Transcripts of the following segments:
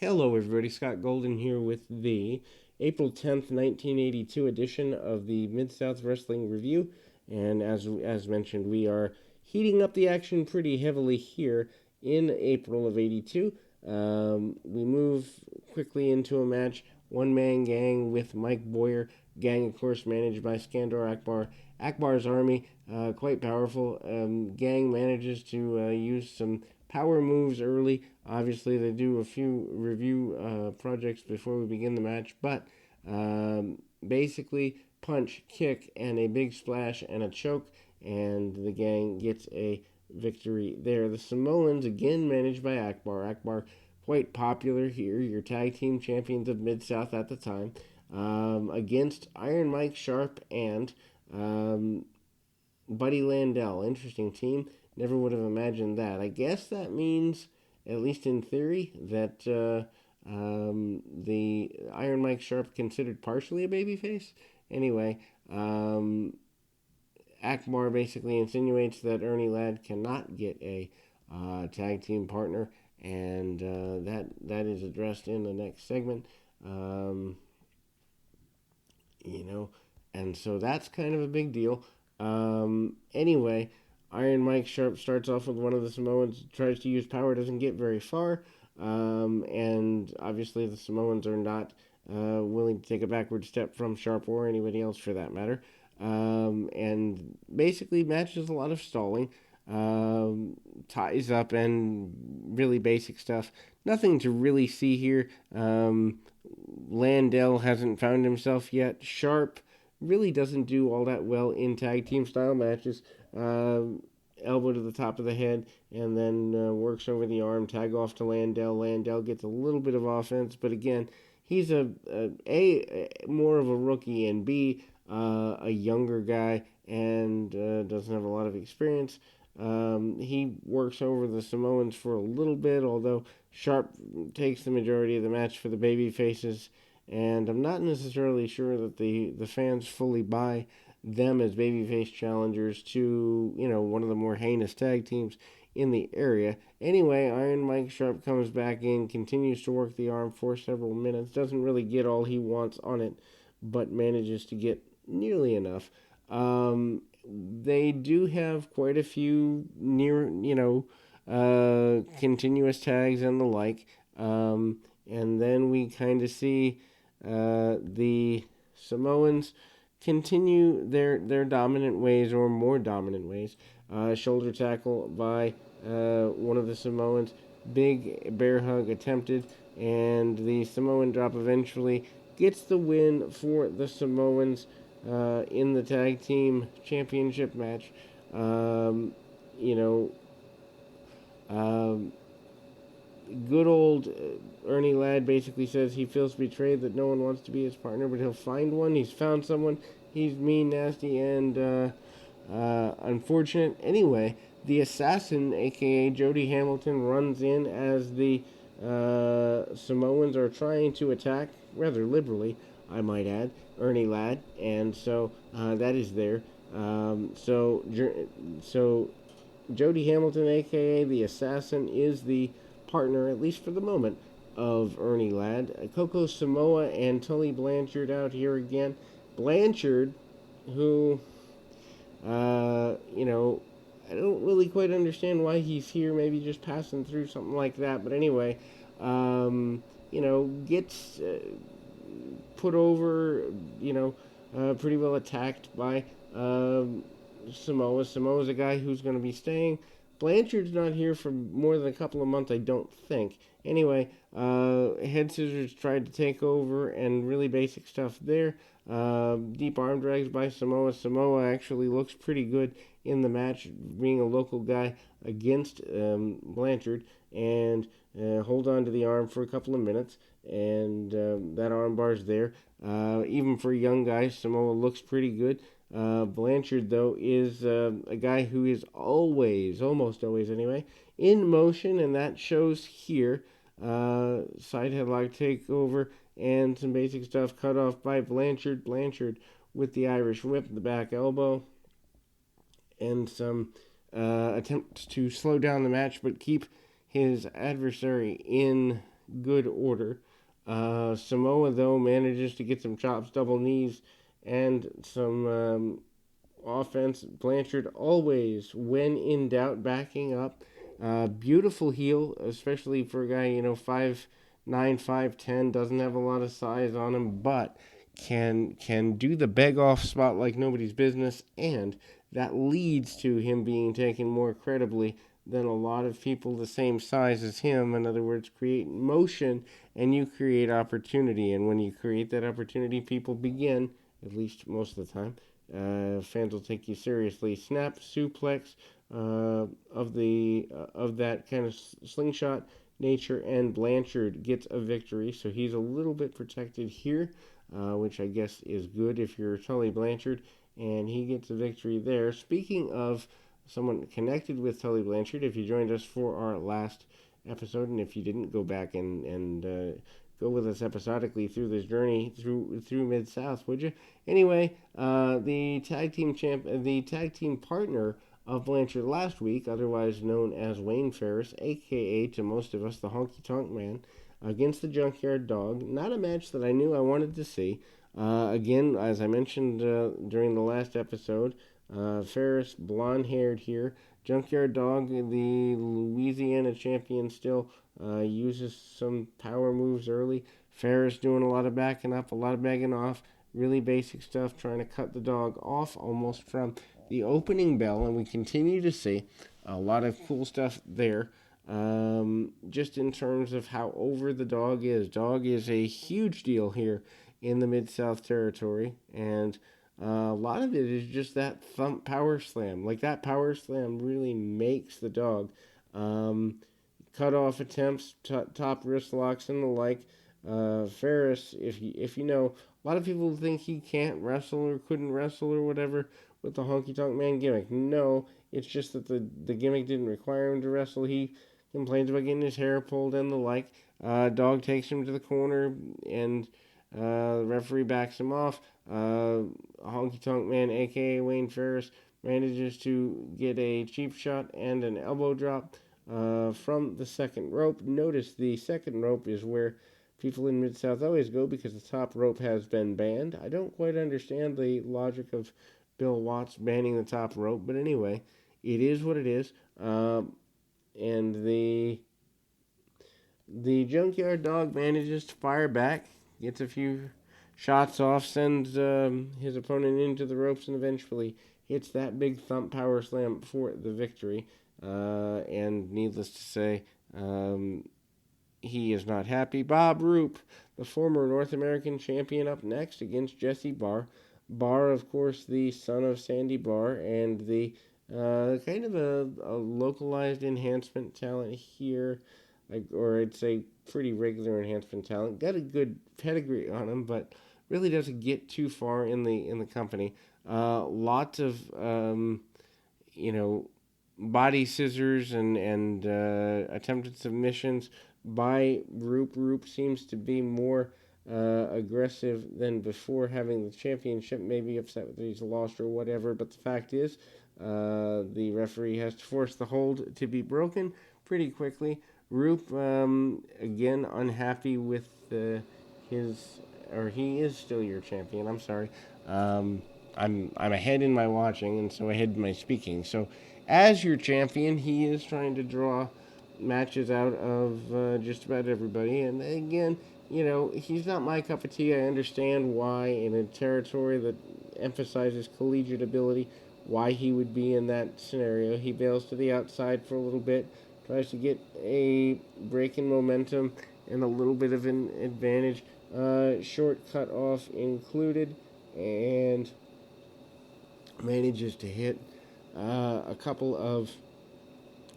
Hello, everybody. Scott Golden here with the April 10th, 1982 edition of the Mid-South Wrestling Review. And as mentioned, we are heating up the action pretty heavily here in April of 82. We move quickly into a match, one-man gang with Mike Boyer. Gang, of course, managed by Skandar Akbar. Akbar's army, quite powerful. Gang manages to use some power moves early. Obviously, they do a few review projects before we begin the match, but basically, punch, kick, and a big splash and a choke, and the gang gets a victory there. The Samoans, again managed by Akbar. Akbar, quite popular here, your tag team champions of Mid-South at the time, against Iron Mike Sharp and Buddy Landell. Interesting team. Never would have imagined that. I guess that means, at least in theory, that the Iron Mike Sharp considered partially a babyface. Anyway, Akbar basically insinuates that Ernie Ladd cannot get a tag team partner, and that is addressed in the next segment. Um, you know, and so that's kind of a big deal. Anyway, Iron Mike Sharp starts off with one of the Samoans, tries to use power, doesn't get very far, and obviously the Samoans are not willing to take a backward step from Sharp or anybody else for that matter. And basically matches a lot of stalling, ties up, and really basic stuff. Nothing to really see here. Landell hasn't found himself yet. Sharp really doesn't do all that well in tag team style matches. Elbow to the top of the head, and then works over the arm, tag off to Landell. Landell gets a little bit of offense, but again, he's a more of a rookie, and B, a younger guy, and doesn't have a lot of experience. He works over the Samoans for a little bit, although Sharp takes the majority of the match for the baby faces, and I'm not necessarily sure that the fans fully buy them as babyface challengers to, one of the more heinous tag teams in the area. Anyway, Iron Mike Sharp comes back in, continues to work the arm for several minutes, doesn't really get all he wants on it, but manages to get nearly enough. They do have quite a few continuous tags and the like. And then we kind of see the Samoans continue their dominant ways, or more dominant ways. Shoulder tackle by one of the Samoans. Big bear hug attempted, and the Samoan drop eventually gets the win for the Samoans in the tag team championship match. Um, you know, um, Good old Ernie Ladd basically says he feels betrayed that no one wants to be his partner, but he'll find one. He's found someone. He's mean, nasty, and unfortunate. Anyway, the assassin, aka Jody Hamilton, runs in as the Samoans are trying to attack rather liberally, I might add, Ernie Ladd, and so that is there. So Jody Hamilton, aka the assassin, is the partner, at least for the moment, of Ernie Ladd. Coco Samoa and Tully Blanchard out here again. Blanchard, who, I don't really quite understand why he's here, maybe just passing through something like that, but anyway, gets put over, pretty well attacked by Samoa. Samoa's a guy who's going to be staying. Blanchard's not here for more than a couple of months, I don't think. Anyway, Head Scissors tried to take over, and really basic stuff there. Deep arm drags by Samoa. Samoa actually looks pretty good in the match, being a local guy against Blanchard, and hold on to the arm for a couple of minutes, and that arm bar's there. Even for young guys, Samoa looks pretty good. Blanchard, though, is a guy who is always, almost always anyway, in motion, and that shows here. Side headlock takeover and some basic stuff cut off by Blanchard. Blanchard with the Irish whip, the back elbow, and some attempts to slow down the match but keep his adversary in good order. Samoa, though, manages to get some chops, double knees, and some offense. Blanchard always, when in doubt, backing up. Beautiful heel, especially for a guy, 5'9", 5'10", doesn't have a lot of size on him, but can do the beg off spot like nobody's business, and that leads to him being taken more credibly than a lot of people the same size as him. In other words, create motion and you create opportunity. And when you create that opportunity, people begin, at least most of the time, fans will take you seriously. Snap suplex of that kind of slingshot nature, and Blanchard gets a victory. So he's a little bit protected here, which I guess is good if you're Tully Blanchard, and he gets a victory there. Speaking of someone connected with Tully Blanchard, if you joined us for our last episode, and if you didn't, go back and go with us episodically through this journey through Mid South, would you? Anyway, the tag team partner of Blanchard last week, otherwise known as Wayne Ferris, aka to most of us the Honky Tonk Man, against the Junkyard Dog. Not a match that I knew I wanted to see. Again, as I mentioned during the last episode, Ferris, blonde-haired here. Junkyard Dog, the Louisiana champion, still uses some power moves early. Ferris doing a lot of backing up, a lot of begging off. Really basic stuff, trying to cut the dog off almost from the opening bell, and we continue to see a lot of cool stuff there. Just in terms of how over the dog is. Dog is a huge deal here in the Mid-South territory, and a lot of it is just that thump power slam. Like, that power slam really makes the dog. Cut off attempts, top wrist locks, and the like. Ferris, if you know, a lot of people think he can't wrestle or couldn't wrestle or whatever with the Honky Tonk Man gimmick. No, it's just that the gimmick didn't require him to wrestle. He complains about getting his hair pulled and the like. Dog takes him to the corner, and the referee backs him off. Honky Tonk Man, aka Wayne Ferris, manages to get a cheap shot and an elbow drop from the second rope. Notice the second rope is where people in Mid-South always go because the top rope has been banned. I don't quite understand the logic of Bill Watts banning the top rope, but anyway, it is what it is. And the Junkyard Dog manages to fire back, gets a few shots off, sends his opponent into the ropes, and eventually hits that big thump power slam for the victory. And needless to say, he is not happy. Bob Roop, the former North American champion, up next against Jesse Barr. Barr, of course, the son of Sandy Barr, and the kind of a localized enhancement talent here, or I'd say pretty regular enhancement talent. Got a good pedigree on him, but really doesn't get too far in the company. Lots of body scissors and attempted submissions by Roop. Roop seems to be more aggressive than before, having the championship, maybe upset that he's lost or whatever, but the fact is the referee has to force the hold to be broken pretty quickly. Roop, again, unhappy with he is still your champion, I'm sorry. I'm ahead in my watching, and so ahead in my speaking. So, as your champion, he is trying to draw matches out of just about everybody. And again, he's not my cup of tea. I understand why, in a territory that emphasizes collegiate ability, why he would be in that scenario. He bails to the outside for a little bit, tries to get a break in momentum and a little bit of an advantage. Short cut off included, and manages to hit a couple of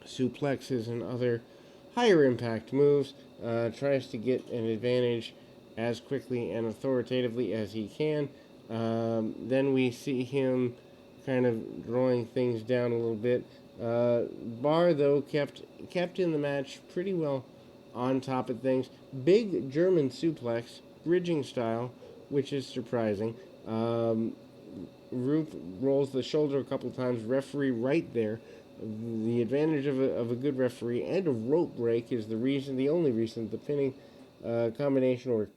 suplexes and other higher impact moves. Tries to get an advantage as quickly and authoritatively as he can. Then we see him kind of drawing things down a little bit. Barr, though, kept in the match pretty well on top of things. Big German suplex, bridging style, which is surprising. Roop rolls the shoulder a couple times. Referee right there. The advantage of a good referee and a rope break is the only reason the pinning combination or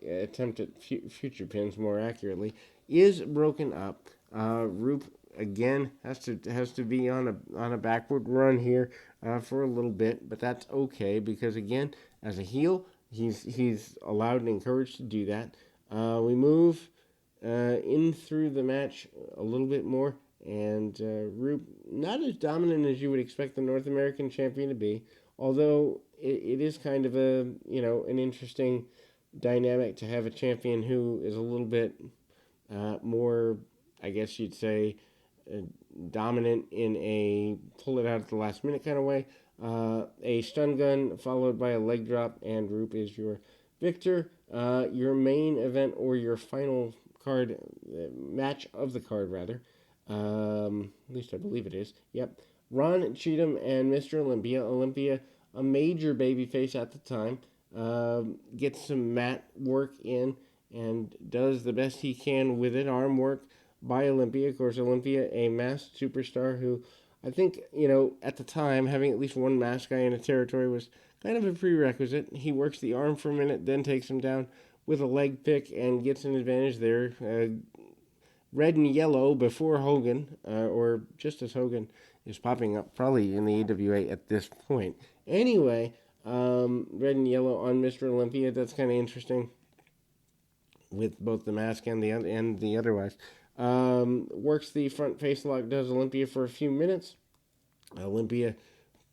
attempt at future pins more accurately is broken up. Roop again has to be on a backward run here for a little bit, but that's okay because again, as a heel, he's allowed and encouraged to do that. We move in through the match a little bit more, and Roop not as dominant as you would expect the North American champion to be, although it is kind of an interesting dynamic to have a champion who is a little bit more, I guess you'd say, uh, dominant in a pull it out at the last minute kind of way. A stun gun followed by a leg drop, and Roop is your victor. Your main event or your final card match of the card rather. At least I believe it is. Yep. Ron Cheatham and Mr. Olympia. Olympia, a major babyface at the time, gets some mat work in and does the best he can with it. Arm work by Olympia. Of course, Olympia, a masked superstar who I think, at the time, having at least one masked guy in a territory was kind of a prerequisite. He works the arm for a minute, then takes him down with a leg pick and gets an advantage there. Red and yellow before Hogan, or just as Hogan is popping up, probably in the AWA at this point. Anyway, red and yellow on Mr. Olympia. That's kind of interesting with both the mask and the otherwise. Works the front face lock, does Olympia for a few minutes. Olympia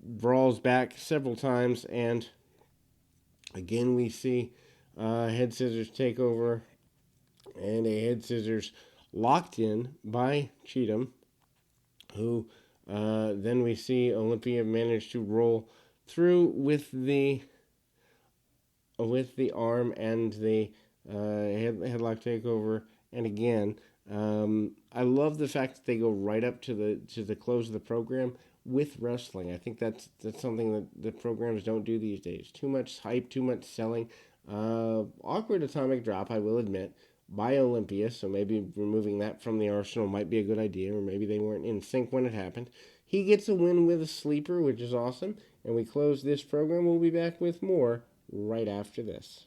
brawls back several times, and again we see head scissors take over, and a head scissors locked in by Cheatham, who then we see Olympia manage to roll through with the arm and the headlock takeover. And again, I love the fact that they go right up to the close of the program with wrestling. I think that's something that the programs don't do these days. Too much hype, too much selling. Awkward atomic drop, I will admit, by Olympia. So maybe removing that from the arsenal might be a good idea, or maybe they weren't in sync when it happened. He gets a win with a sleeper, which is awesome. And we close this program. We'll be back with more right after this.